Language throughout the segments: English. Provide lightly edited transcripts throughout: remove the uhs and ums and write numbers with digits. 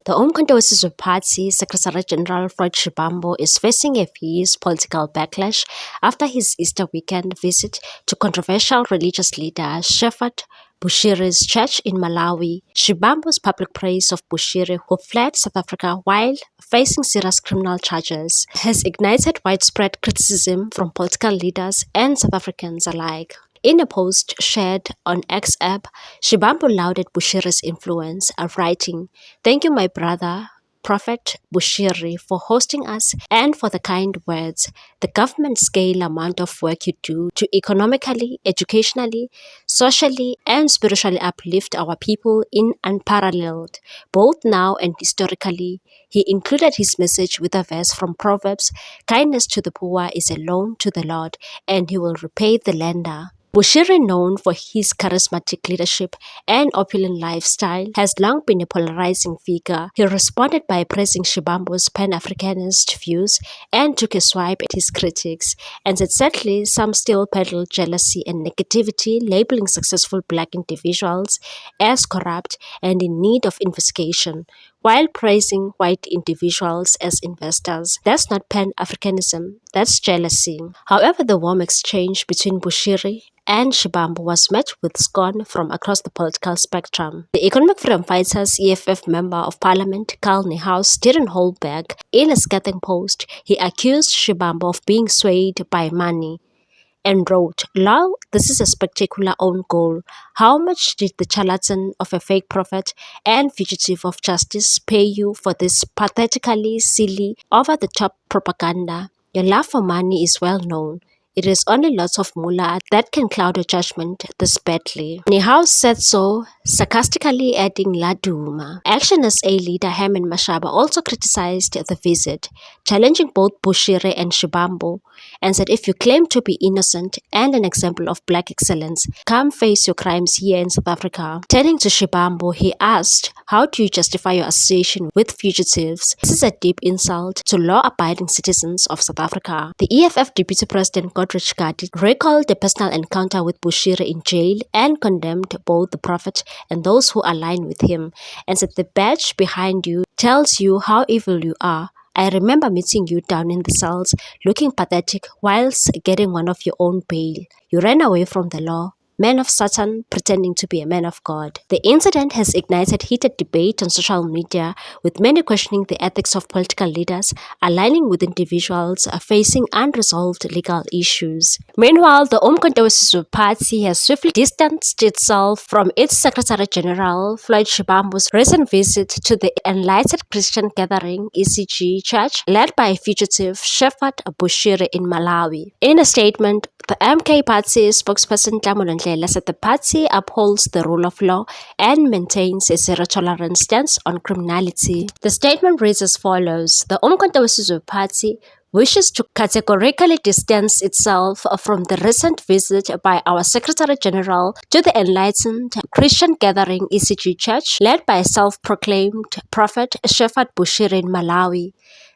The Umkhonto Party Secretary General Floyd Shivhambu is facing a fierce political backlash after his Easter weekend visit to controversial religious leader Shepherd Bushiri's church in Malawi. Shivhambu's public praise of Bushiri, who fled South Africa while facing serious criminal charges, has ignited widespread criticism from political leaders and South Africans alike. In a post shared on X app, Shivambu lauded Bushiri's influence, writing, "Thank you, my brother, Prophet Bushiri, for hosting us and for the kind words. The government-scale amount of work you do to economically, educationally, socially, and spiritually uplift our people in unparalleled, both now and historically." He included his message with a verse from Proverbs, "Kindness to the poor is a loan to the Lord, and he will repay the lender." Bushiri, known for his charismatic leadership and opulent lifestyle, has long been a polarizing figure. He responded by praising Shivambu's Pan-Africanist views and took a swipe at his critics, and said sadly some still peddle jealousy and negativity, labeling successful black individuals as corrupt and in need of investigation, while praising white individuals as investors. That's not Pan-Africanism, that's jealousy. However, the warm exchange between Bushiri and Shivambu was met with scorn from across the political spectrum. The Economic Freedom Fighters EFF Member of Parliament Carl Niehaus didn't hold back. In a scathing post, he accused Shivambu of being swayed by money and wrote, "Lol, this is a spectacular own goal. How much did the charlatan of a fake prophet and fugitive of justice pay you for this pathetically silly, over-the-top propaganda? Your love for money is well known. It is only lots of mullah that can cloud your judgment this badly." Niehaus said so, sarcastically adding Laduma. Action SA leader Herman Mashaba also criticized the visit, challenging both Bushiri and Shivambu, and said, "If you claim to be innocent and an example of black excellence, come face your crimes here in South Africa." Turning to Shivambu, he asked, "How do you justify your association with fugitives? This is a deep insult to law-abiding citizens of South Africa." The EFF Deputy President Godrich Gadi recalled a personal encounter with Bushiri in jail and condemned both the prophet and those who align with him, and said, "The badge behind you tells you how evil you are. I remember meeting you down in the cells, looking pathetic whilst getting one of your own bail. You ran away from the law, man of Satan pretending to be a man of God." The incident has ignited heated debate on social media, with many questioning the ethics of political leaders aligning with individuals facing unresolved legal issues. Meanwhile, the Umkhonto Party has swiftly distanced itself from its Secretary General Floyd Shivhambu's recent visit to the Enlightened Christian Gathering (ECG) church led by fugitive Shepherd Bushiri in Malawi. In a statement, the MK Party spokesperson Ndlela said the party upholds the rule of law and maintains a zero-tolerance stance on criminality. The statement reads as follows: "The Umkhonto Party wishes to categorically distance itself from the recent visit by our Secretary General to the Enlightened Christian Gathering (ECG) Church, led by self-proclaimed Prophet Shepherd Bushiri in Malawi.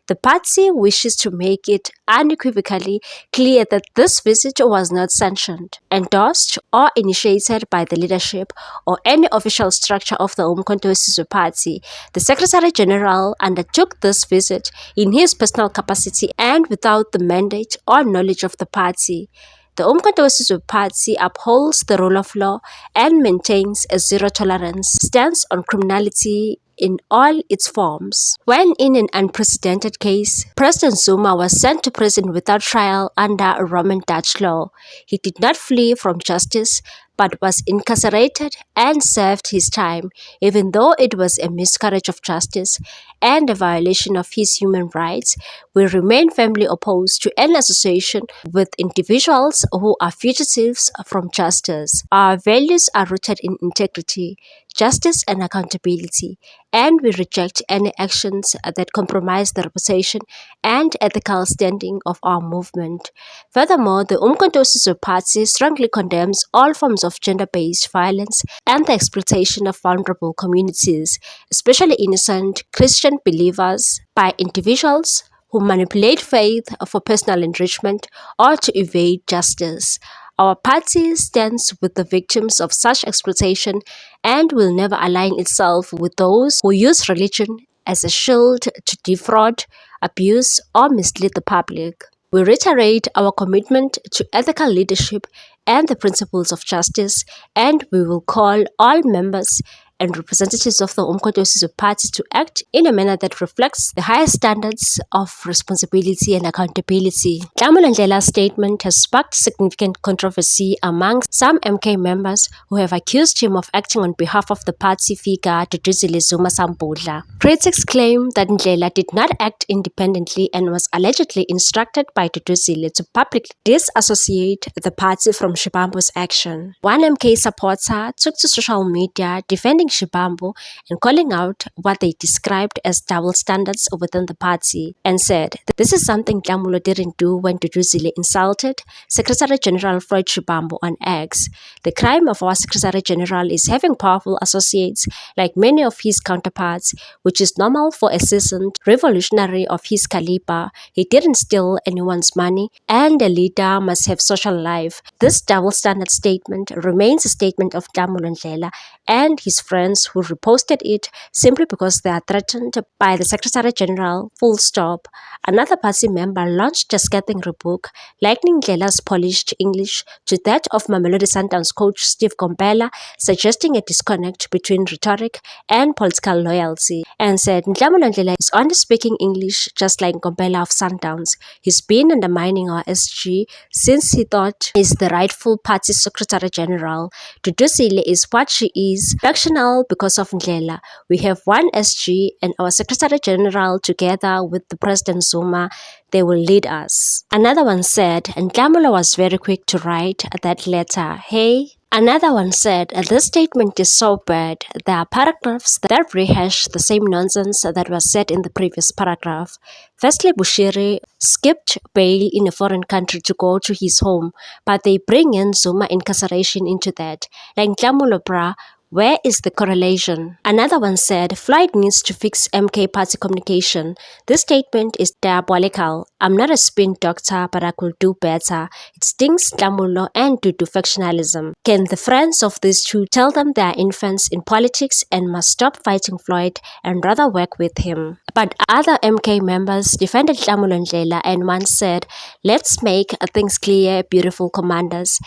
The party wishes to make it unequivocally clear that this visit was not sanctioned, endorsed, or initiated by the leadership or any official structure of the Umkhonto Party. The Secretary General undertook this visit in his personal capacity and without the mandate or knowledge of the party. The Umkhonto Party upholds the rule of law and maintains a zero-tolerance stance on criminality in all its forms." When in an unprecedented case, President Zuma was sent to prison without trial under Roman Dutch law. He did not flee from justice, but was incarcerated and served his time, even though it was a miscarriage of justice and a violation of his human rights. We remain firmly opposed to any association with individuals who are fugitives from justice. Our values are rooted in integrity, justice, and accountability, and we reject any actions that compromise the reputation and ethical standing of our movement. Furthermore, the Umkhonto Party strongly condemns all forms of gender-based violence and the exploitation of vulnerable communities, especially innocent Christian believers, by individuals who manipulate faith for personal enrichment or to evade justice. Our party stands with the victims of such exploitation and will never align itself with those who use religion as a shield to defraud, abuse, or mislead the public. We reiterate our commitment to ethical leadership and the principles of justice, and we will call all members and representatives of the Umkhonto party to act in a manner that reflects the highest standards of responsibility and accountability. Ndlela's statement has sparked significant controversy among some MK members who have accused him of acting on behalf of the party figure Duduzile Zuma Sambudla. Critics claim that Ndlela did not act independently and was allegedly instructed by Duduzile to publicly disassociate the party from Shivhambu's action. One MK supporter took to social media defending Shivhambu and calling out what they described as double standards within the party, and said, "This is something Dlamulo didn't do when Duduzile insulted Secretary General Floyd Shivhambu on X. The crime of our Secretary General is having powerful associates like many of his counterparts, which is normal for a seasoned revolutionary of his caliber. He didn't steal anyone's money, and a leader must have social life." This double standard statement remains a statement of Dlamulo Ndlela and his friends who reposted it simply because they are threatened by the Secretary General, full stop. Another party member launched a scathing rebuke, likening Ndlela's polished English to that of Mamelodi Sundowns coach Steve Komphela, suggesting a disconnect between rhetoric and political loyalty, and said Dlamulo Ndlela is only speaking English just like Komphela of Sundowns. He's been undermining our SG since he thought he's the rightful party Secretary General. Duduzile is what she is, factional because of Ndlela. We have one SG and our Secretary General together with the President Zuma. They will lead us. Another one said, and Dlamulo was very quick to write that letter. Hey. Another one said, "This statement is so bad. There are paragraphs that rehash the same nonsense that was said in the previous paragraph. Firstly, Bushiri skipped bail in a foreign country to go to his home, but they bring in Zuma incarceration into that. Like Dlamulo bra, where is the correlation?" Another one said, "Floyd needs to fix MK party communication. This statement is diabolical. I'm not a spin doctor, but I could do better. It stings Dlamulo and Dudu factionalism. Can the friends of these two tell them they are infants in politics and must stop fighting Floyd and rather work with him?" But other MK members defended Dlamulo Ndlela, and one said, "Let's make things clear, beautiful commanders.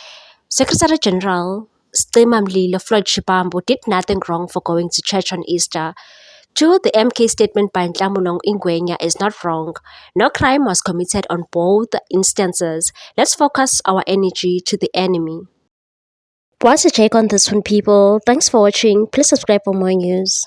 Secretary General Floyd Shivhambu did nothing wrong for going to church on Easter. 2. The MK statement by Ndlamulo Ngwenya is not wrong. No crime was committed on both instances. Let's focus our energy to the enemy." What's your take on this one, people? Thanks for watching. Please subscribe for more news.